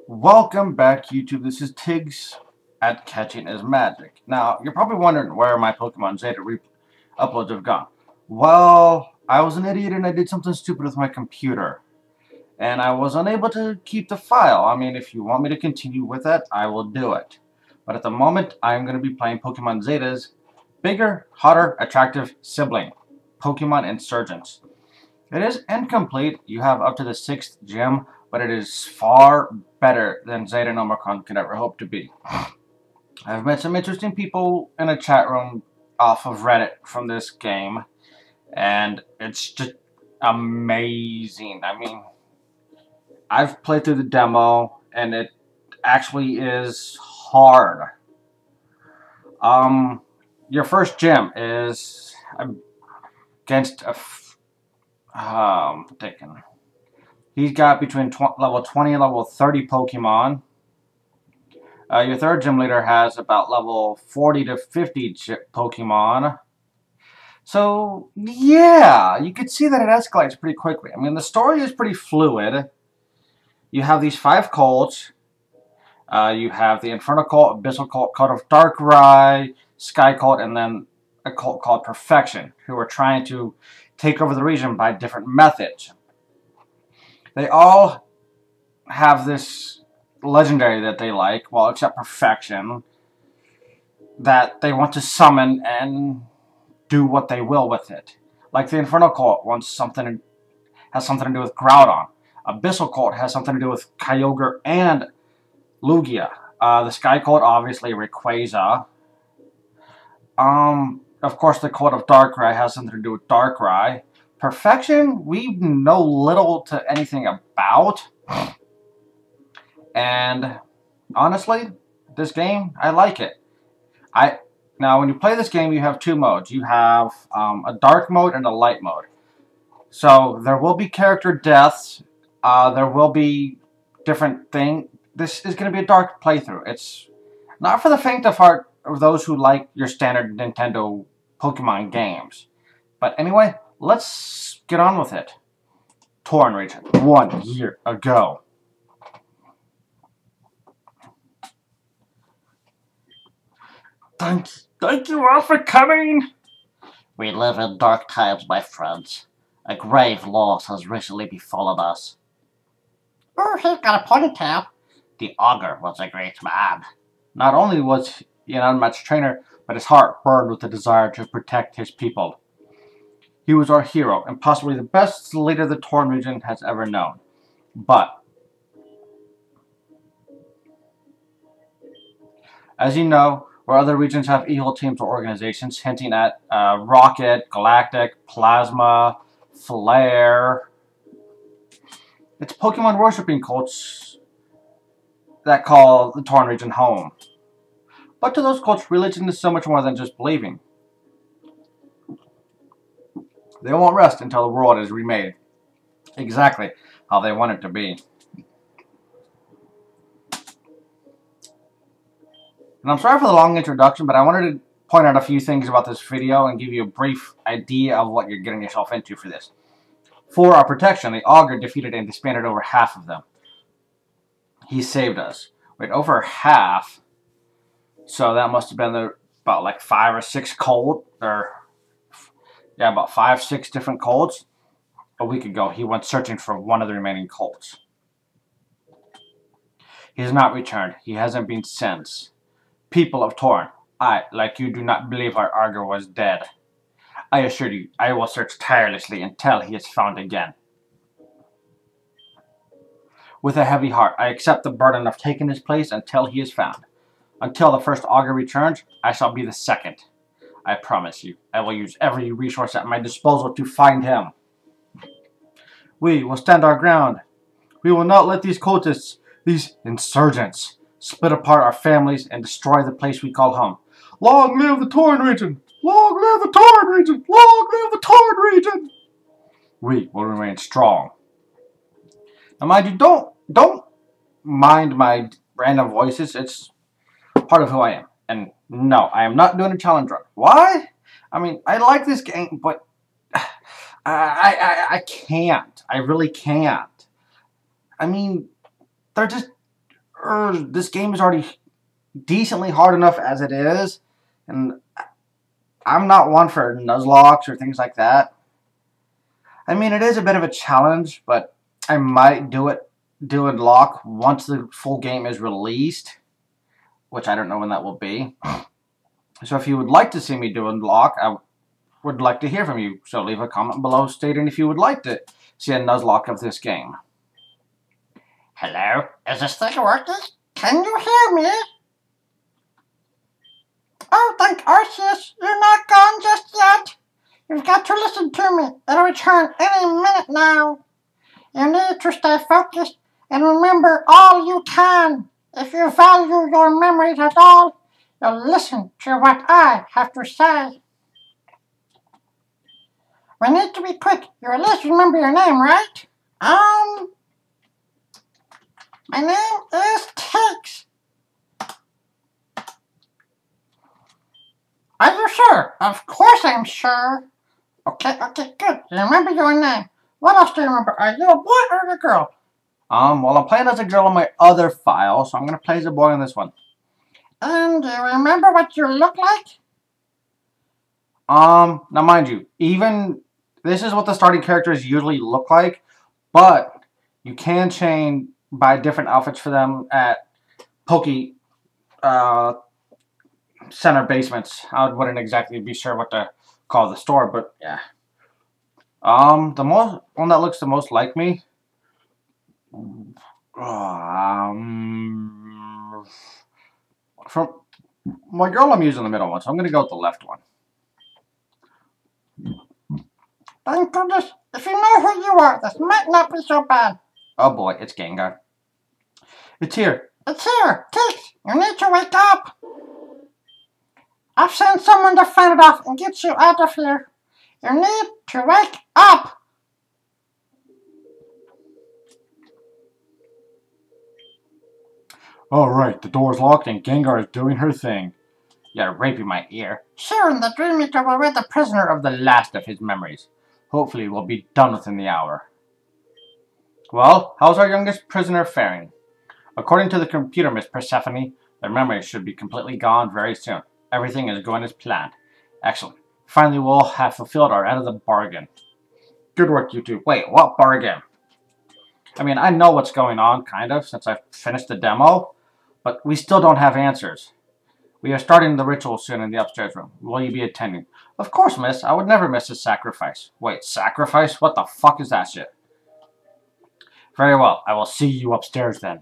Welcome back, YouTube. This is Tiggs at Catching is Magic. Now, you're probably wondering where my Pokemon Zeta uploads have gone. Well, I was an idiot and I did something stupid with my computer. And I was unable to keep the file. I mean, if you want me to continue with that, I will do it. But at the moment, I'm going to be playing Pokemon Zeta's bigger, hotter, attractive sibling, Pokemon Insurgence. It is incomplete. You have up to the 6th gym, but it is far better than Zeta and Omicron could ever hope to be. I've met some interesting people in a chat room off of Reddit from this game, and it's just amazing. I mean, I've played through the demo, and it actually is hard. Your first gym is against a he's got between level 20 and level 30 Pokemon. Your third gym leader has about level 40 to 50 Pokemon. So, yeah, you could see that it escalates pretty quickly. I mean, the story is pretty fluid. You have these 5 cults. You have the Infernal Cult, Abyssal Cult, Cult of Darkrai, Sky Cult, and then a cult called Perfection, who are trying to take over the region by different methods. They all have this legendary that they like, well, except Perfection, that they want to summon and do what they will with it. Like the Infernal Cult has something to do with Groudon. Abyssal Cult has something to do with Kyogre and Lugia. The Sky Cult, obviously, Rayquaza. Of course, the Cult of Darkrai has something to do with Darkrai. Perfection, we know little to anything about. And honestly, this game, I like it. Now, when you play this game, you have 2 modes. You have a dark mode and a light mode. So there will be character deaths. There will be different things. This is going to be a dark playthrough. It's not for the faint of heart of those who like your standard Nintendo Pokemon games. But anyway, let's get on with it. Torn region, 1 year ago. Thank you all for coming. We live in dark times, my friends. A grave loss has recently befallen us. Oh, he's got a ponytail. The Augur was a great man. Not only was he an unmatched trainer, but his heart burned with the desire to protect his people. He was our hero, and possibly the best leader the Torn region has ever known. But, as you know, where other regions have evil teams or organizations, hinting at Rocket, Galactic, Plasma, Flare. It's Pokemon worshipping cults that call the Torn region home. But to those cults, religion is so much more than just believing. They won't rest until the world is remade exactly how they want it to be. And I'm sorry for the long introduction, but I wanted to point out a few things about this video and give you a brief idea of what you're getting yourself into for this. For our protection, the Augur defeated and disbanded over half of them. He saved us. Wait, over half? So that must have been about like 5 or 6 cult, yeah, about 5, 6 different cults. A week ago, he went searching for one of the remaining cults. He has not returned. He hasn't been since. People of Torn, I, like you, do not believe our Augur was dead. I assure you, I will search tirelessly until he is found again. With a heavy heart, I accept the burden of taking his place until he is found. Until the first Augur returns, I shall be the second. I promise you, I will use every resource at my disposal to find him. We will stand our ground. We will not let these cultists, these insurgents, split apart our families and destroy the place we call home. Long live the Torn region! Long live the Torn region! Long live the Torn region! We will remain strong. Now, mind you, don't mind my random voices. It's part of who I am. And no, I am not doing a challenge run. Why? I mean, I like this game, but I can't. I really can't. I mean, they're just this game is already decently hard enough as it is, and I'm not one for Nuzlocke or things like that. I mean, it is a bit of a challenge, but I might do it lock once the full game is released, which I don't know when that will be. So if you would like to see me do a lock, I would like to hear from you. So leave a comment below stating if you would like to see a Nuzlocke of this game. Hello? Is this thing working? Can you hear me? Oh, thank Arceus, you're not gone just yet. You've got to listen to me. It'll return any minute now. You need to stay focused and remember all you can. If you value your memories at all, you'll listen to what I have to say. We need to be quick. You at least remember your name, right? My name is Takes. Are you sure? Of course I'm sure. Okay, good. You remember your name. What else do you remember? Are you a boy or a girl? Well, I'm playing as a girl on my other file, so I'm going to play as a boy on this one. And do you remember what you look like? Now mind you, even this is what the starting characters usually look like, but you can change buy different outfits for them at center basements. I wouldn't exactly be sure what to call the store, but yeah. The one that looks the most like me. From my girl, I'm using the middle one, so I'm gonna go with the left one. Thank goodness. If you know who you are, this might not be so bad. Oh boy, it's Gengar. It's here. It's here. Takes. You need to wake up. I've sent someone to find it off and get you out of here. You need to wake up. Alright, the door's locked and Gengar is doing her thing. You're raping my ear. Soon the Dream Eater will rid the prisoner of the last of his memories. Hopefully we'll be done within the hour. Well, how's our youngest prisoner faring? According to the computer, Miss Persephone, their memories should be completely gone very soon. Everything is going as planned. Excellent. Finally, we'll have fulfilled our end of the bargain. Good work, you two. Wait, what bargain? I mean, I know what's going on, kind of, since I finished the demo, but we still don't have answers. We are starting the ritual soon in the upstairs room. Will you be attending? Of course, miss. I would never miss a sacrifice. Wait, sacrifice? What the fuck is that shit? Very well. I will see you upstairs then.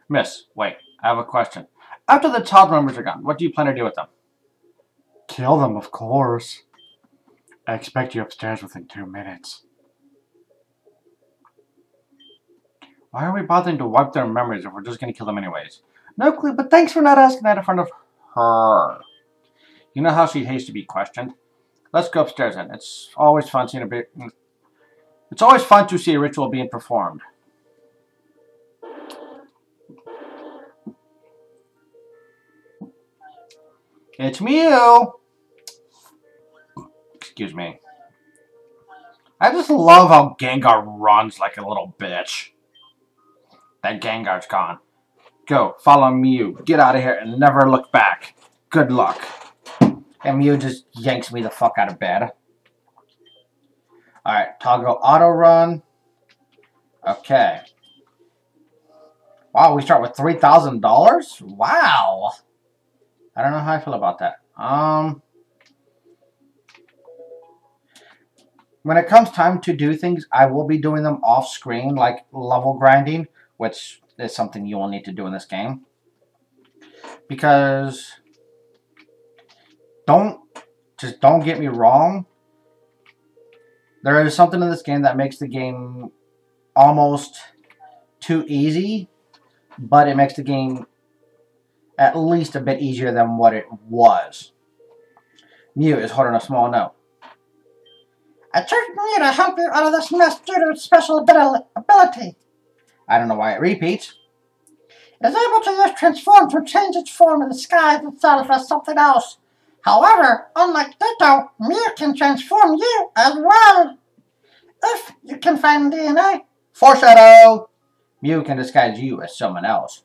Miss, wait. I have a question. After the child members are gone, what do you plan to do with them? Kill them, of course. I expect you upstairs within 2 minutes. Why are we bothering to wipe their memories if we're just going to kill them anyways? No clue, but thanks for not asking that in front of her. You know how she hates to be questioned? Let's go upstairs then. It's always fun seeing It's always fun to see a ritual being performed. It's Mew! Excuse me. I just love how Gengar runs like a little bitch. That Gengar's gone. Go, follow Mew. Get out of here and never look back. Good luck. And Mew just yanks me the fuck out of bed. Alright, toggle auto run. Okay. Wow, we start with $3,000? Wow. I don't know how I feel about that. When it comes time to do things, I will be doing them off screen, like level grinding, which is something you will need to do in this game. Because don't get me wrong. There is something in this game that makes the game almost too easy, but it makes the game at least a bit easier than what it was. Mew is holding a small note. I chose Mew to help you out of this mess due to its special ability. I don't know why it repeats. It is able to use transform to change its form and disguise itself as something else. However, unlike Ditto, Mew can transform you as well. If you can find DNA. Foreshadow! Mew can disguise you as someone else.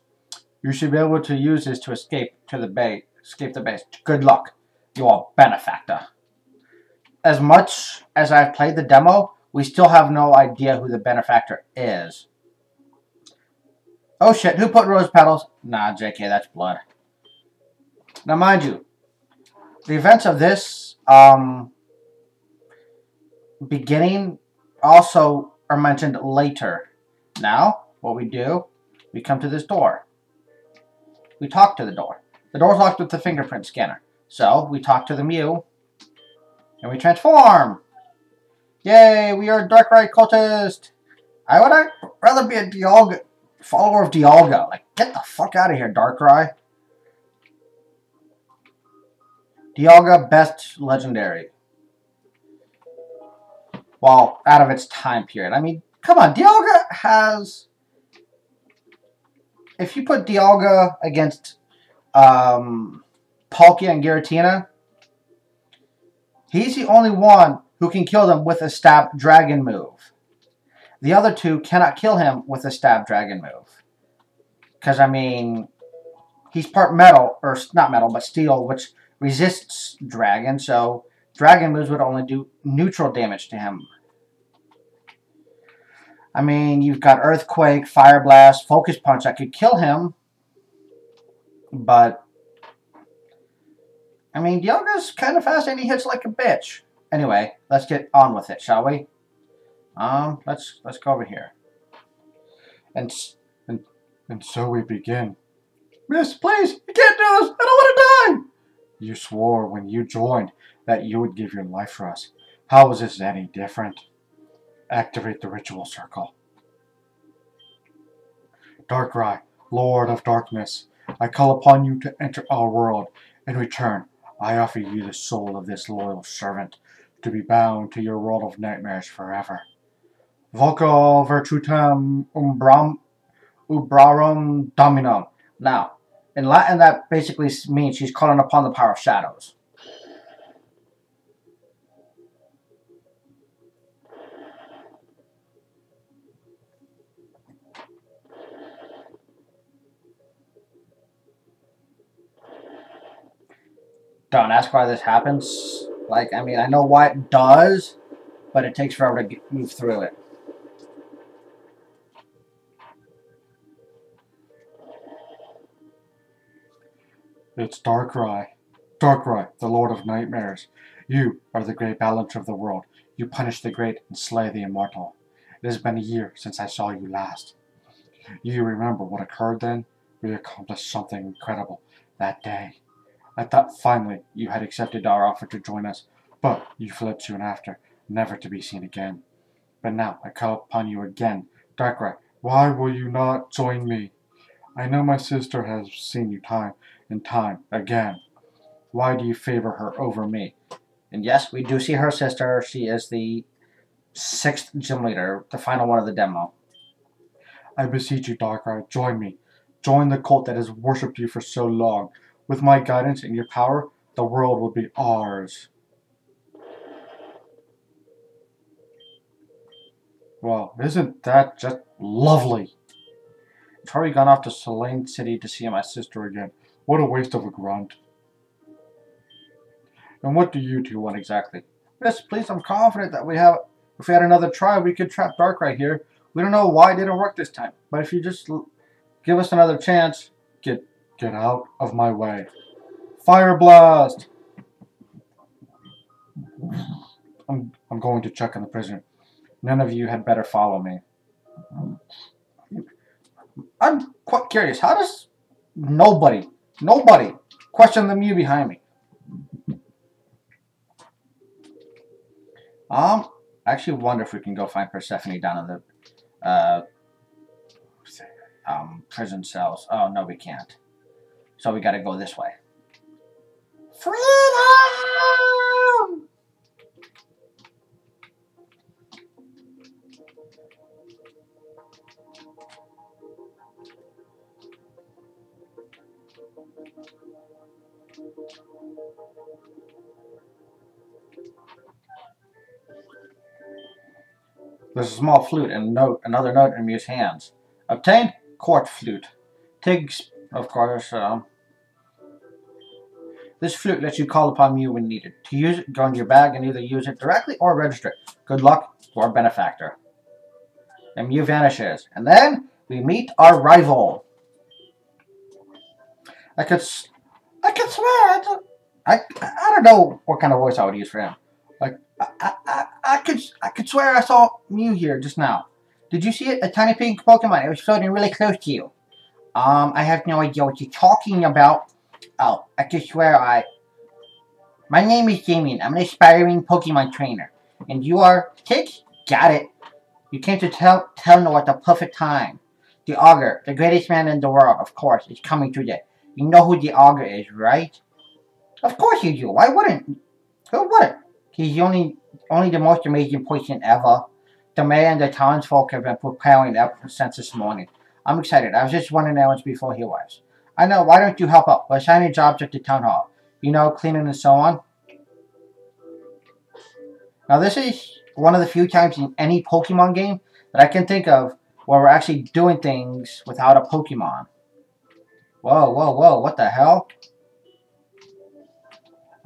You should be able to use this to escape to the base. Escape the base. Good luck. You are benefactor. As much as I've played the demo, we still have no idea who the benefactor is. Oh shit, who put rose petals? Nah, JK, that's blood. Now mind you, the events of this beginning also are mentioned later. Now, what we do, we come to this door. We talk to the door. The door's locked with the fingerprint scanner. So, we talk to the Mew, and we transform. Yay, we are Darkrai cultist. I would rather be a Dialga, follower of Dialga. Like, get the fuck out of here, Darkrai. Dialga, best legendary. Well, out of its time period. I mean, come on, Dialga has... If you put Dialga against Palkia and Giratina, he's the only one who can kill them with a stab dragon move. The other two cannot kill him with a stab dragon move. Because, I mean, he's part metal, or not metal, but steel, which resists dragon, so dragon moves would only do neutral damage to him. I mean, you've got Earthquake, Fire Blast, Focus Punch that could kill him, but I mean, Dialga's kind of fast and he hits like a bitch. Anyway, let's get on with it, shall we? Let's go over here. And so we begin. Miss, please, you can't do this. I don't want to die. You swore when you joined that you would give your life for us. How is this any different? Activate the ritual circle. Darkrai, Lord of Darkness, I call upon you to enter our world. In return, I offer you the soul of this loyal servant, to be bound to your world of nightmares forever. Voco virtutem ubrarum dominum. Now, in Latin that basically means she's calling upon the power of shadows. Don't ask why this happens. Like, I mean, I know why it does, but it takes forever to move through it. It's Darkrai. Darkrai, the Lord of Nightmares. You are the great balancer of the world. You punish the great and slay the immortal. It has been a year since I saw you last. You remember what occurred then? We accomplished something incredible that day. I thought finally you had accepted our offer to join us, but you fled soon after, never to be seen again. But now I call upon you again. Darkrai, why will you not join me? I know my sister has seen you time and time again. Why do you favor her over me? And yes, we do see her sister. She is the 6th gym leader, the final one of the demo. I beseech you, Darkrai, join me. Join the cult that has worshipped you for so long. With my guidance and your power, the world will be ours. Well, isn't that just lovely? I've already gone off to Selene City to see my sister again. What a waste of a grunt. And what do you two want exactly? Yes, please, I'm confident that if we had another try, we could trap Darkrai here. We don't know why it didn't work this time, but if you just give us another chance, get out of my way. Fire Blast! I'm going to check on the prisoner. None of you had better follow me. I'm quite curious. How does nobody question the Mew behind me? I actually wonder if we can go find Persephone down in the prison cells. Oh no, we can't. So we gotta go this way. Freedom! There's a small flute and another note in Mew's hands. Obtained? Court flute. Tig Of course, this flute lets you call upon Mew when needed. To use it, go into your bag and either use it directly or register it. Good luck to our benefactor. And Mew vanishes. And then we meet our rival. I could swear I don't know what kind of voice I would use for him. Like I could swear I saw Mew here just now. Did you see it? A tiny pink Pokemon. It was floating really close to you. I have no idea what you're talking about. Oh, I could swear My name is Damien. I'm an aspiring Pokemon trainer. And you are Tick? Got it. You came to tell me at the perfect time. The Augur, the greatest man in the world, of course, is coming today. You know who the Augur is, right? Of course you do. Why wouldn't? Who wouldn't? He's only the most amazing person ever. The mayor and the townsfolk have been preparing ever since this morning. I'm excited. I was just running errands before he arrives. I know. Why don't you help out? We're assigning jobs at the town hall. You know, cleaning and so on. Now, this is one of the few times in any Pokemon game that I can think of where we're actually doing things without a Pokemon. Whoa, whoa, whoa. What the hell?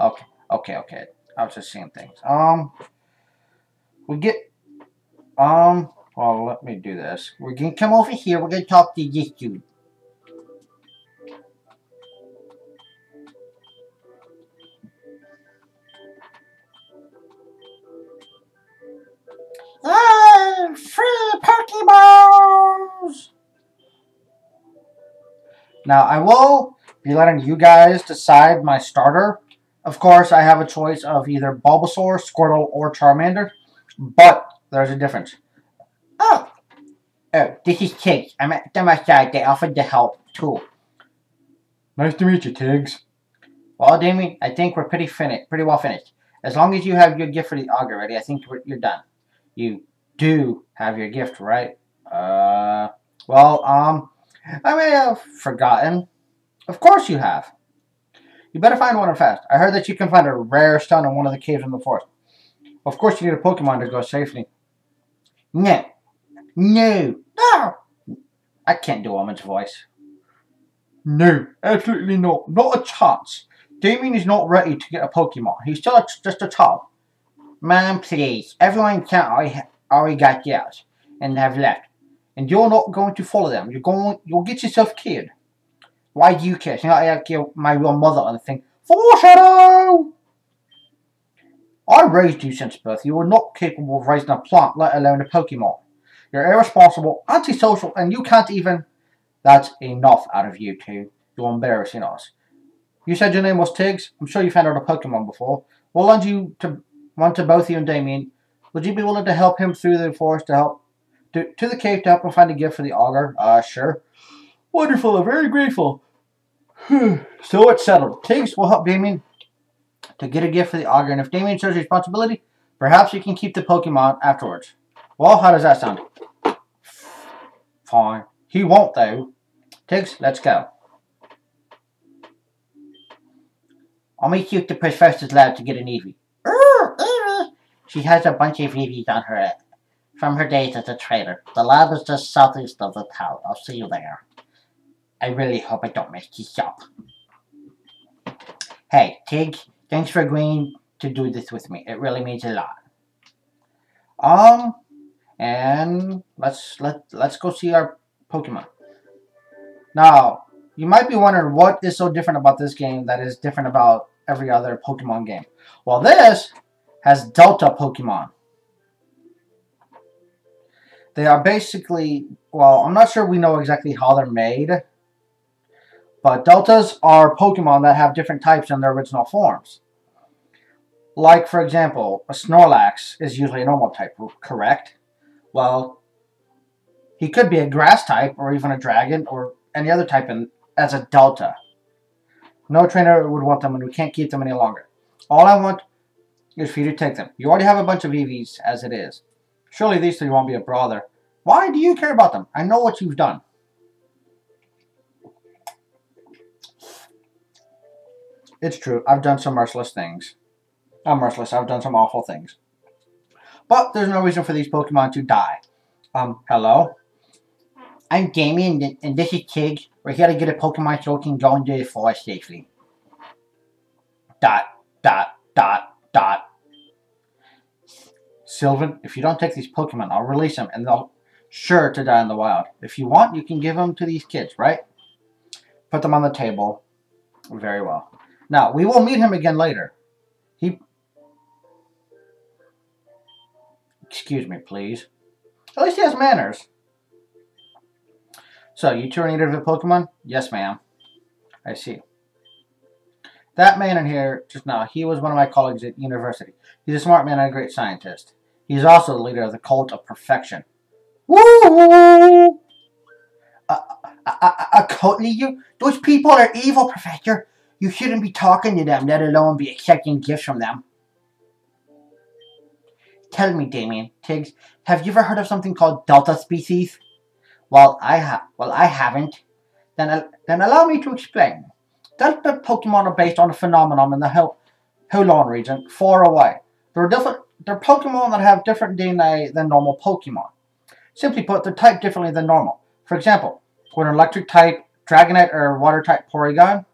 Okay. I was just seeing things. Well, let me do this. We're gonna come over here. We're gonna talk to this dude. Yay! Free Pokeballs! Now, I will be letting you guys decide my starter. Of course, I have a choice of either Bulbasaur, Squirtle, or Charmander. But there's a difference. Oh, this is Tiggs. I'm at my side. They offered to help, too. Nice to meet you, Tiggs. Well, Damien, I think we're pretty well finished. As long as you have your gift for the Augur ready, I think you're done. You do have your gift, right? I may have forgotten. Of course you have. You better find one fast. I heard that you can find a rare stone in one of the caves in the forest. Of course you need a Pokemon to go safely. No. I can't do Woman's voice. No, absolutely not. Not a chance. Damien is not ready to get a Pokemon. He's still just a child. Man, please. Everyone can already got theirs and have left. And you're not going to follow them. You'll get yourself killed. Why do you care? It's not like I kill my real mother or anything. Foreshadow! I raised you since birth. You were not capable of raising a plant, let alone a Pokemon. You're irresponsible, antisocial, and you can't even... That's enough out of you two. You're embarrassing us. You said your name was Tiggs? I'm sure you found out a Pokemon before. We'll lend you one to both you and Damien. Would you be willing to help him through the forest to the cave to help him find a gift for the Augur? Sure. Wonderful. I'm very grateful. So it's settled. Tiggs will help Damien to get a gift for the Augur, and if Damien shows responsibility, perhaps you can keep the Pokemon afterwards. Well, how does that sound? Fine. He won't, though. Tiggs, let's go. I'll meet you at the professor's lab to get an Eevee. Ooh, Eevee! She has a bunch of Eevees on her from her days as a trader. The lab is just southeast of the town. I'll see you there. I really hope I don't mess this up. Hey, Tiggs, thanks for agreeing to do this with me. It really means a lot. And let's go see our Pokemon. Now, you might be wondering what is so different about this game that is different about every other Pokemon game. Well, this has Delta Pokemon. They are basically, well, I'm not sure we know exactly how they're made, but Deltas are Pokemon that have different types in their original forms. Like, for example, a Snorlax is usually a normal type, correct? Well, he could be a grass type, or even a dragon, or any other type as a Delta. No trainer would want them, and we can't keep them any longer. All I want is for you to take them. You already have a bunch of Eevees as it is. Surely these three won't be a bother. Why do you care about them? I know what you've done. It's true. I've done some merciless things. I'm merciless. I've done some awful things. But there's no reason for these Pokemon to die. Hello? I'm Damien, and this is Tig. We're here to get a Pokemon so we can go into the forest safely. ... Sylvan, if you don't take these Pokemon, I'll release them, and they'll sure to die in the wild. If you want, you can give them to these kids, right? Put them on the table. Very well. Now, we will meet him again later. Excuse me, please. At least he has manners. So, you two are native of Pokemon? Yes, ma'am. I see. That man in here, just now, he was one of my colleagues at university. He's a smart man and a great scientist. He's also the leader of the Cult of Perfection. Woo! A cult leader? Those people are evil, Professor. You shouldn't be talking to them, let alone be accepting gifts from them. Tell me, Damien, Tiggs, have you ever heard of something called Delta species? Well, I haven't. Then allow me to explain. Delta Pokemon are based on a phenomenon in the Hulan region, far away. They're Pokemon that have different DNA than normal Pokemon. Simply put, they're typed differently than normal. For example, when an electric type Dragonite or water type Porygon,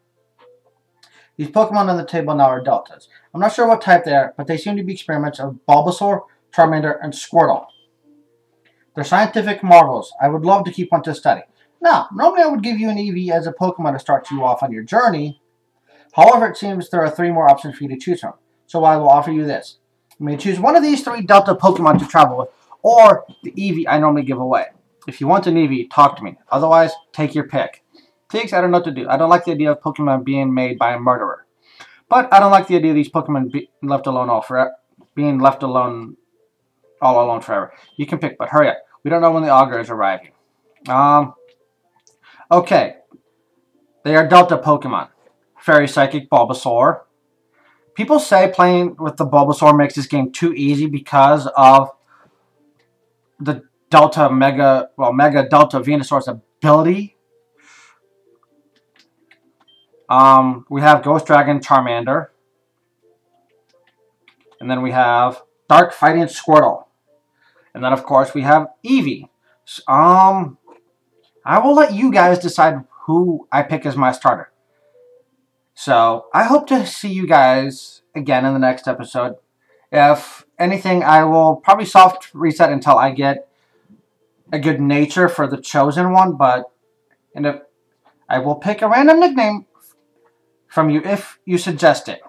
these Pokemon on the table now are Deltas. I'm not sure what type they are, but they seem to be experiments of Bulbasaur, Charmander, and Squirtle. They're scientific marvels. I would love to keep one to study. Now, normally I would give you an Eevee as a Pokemon to start you off on your journey. However, it seems there are 3 more options for you to choose from. So I will offer you this. You may choose one of these 3 Delta Pokemon to travel with, or the Eevee I normally give away. If you want an Eevee, talk to me. Otherwise, take your pick. Tiggs, I don't know what to do. I don't like the idea of Pokemon being made by a murderer. But I don't like the idea of these Pokemon being left alone all alone forever. You can pick, but hurry up. We don't know when the Augur is arriving. Okay. They are Delta Pokemon. Fairy Psychic Bulbasaur. People say playing with the Bulbasaur makes this game too easy because of the Mega Delta Venusaur's ability. We have Ghost Dragon Charmander. And then we have Dark Fighting Squirtle. And then, of course, we have Eevee. I will let you guys decide who I pick as my starter. So, I hope to see you guys again in the next episode. If anything, I will probably soft reset until I get a good nature for the chosen one. And if I will pick a random nickname from you if you suggest it.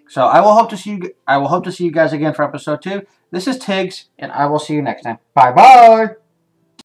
So I will hope to see you guys again for episode 2. This is Tiggs, and I will see you next time. Bye bye.